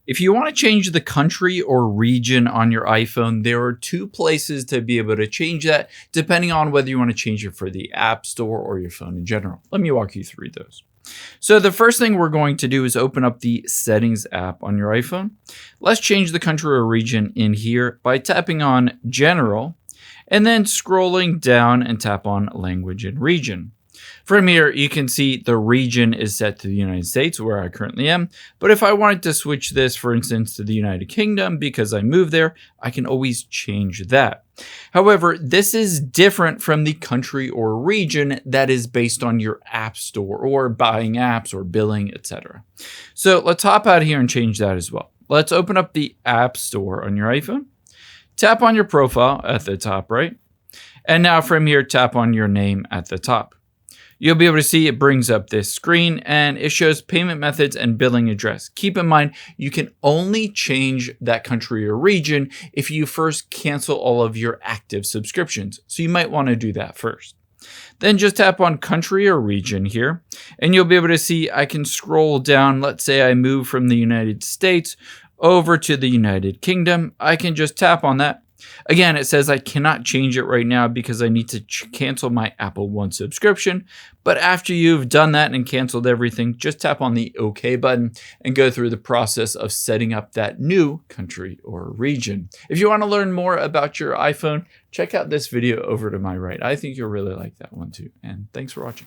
If you want to change the country or region on your iPhone, there are two places to be able to change that, depending on whether you want to change it for the App Store or your phone in general. Let me walk you through those. So the first thing we're going to do is open up the Settings app on your iPhone. Let's change the country or region in here by tapping on General and then scrolling down and tap on Language and Region. From here, you can see the region is set to the United States, where I currently am. But if I wanted to switch this, for instance, to the United Kingdom because I moved there, I can always change that. However, this is different from the country or region that is based on your app store or buying apps or billing, etc. So let's hop out here and change that as well. Let's open up the App Store on your iPhone. Tap on your profile at the top right. And now from here, tap on your name at the top. You'll be able to see it brings up this screen and it shows payment methods and billing address. Keep in mind, you can only change that country or region if you first cancel all of your active subscriptions. So you might want to do that first. Then just tap on country or region here and you'll be able to see I can scroll down. Let's say I move from the United States over to the United Kingdom. I can just tap on that. Again, it says I cannot change it right now because I need to cancel my Apple One subscription. But after you've done that and canceled everything, just tap on the OK button and go through the process of setting up that new country or region. If you want to learn more about your iPhone, check out this video over to my right. I think you'll really like that one too. And thanks for watching.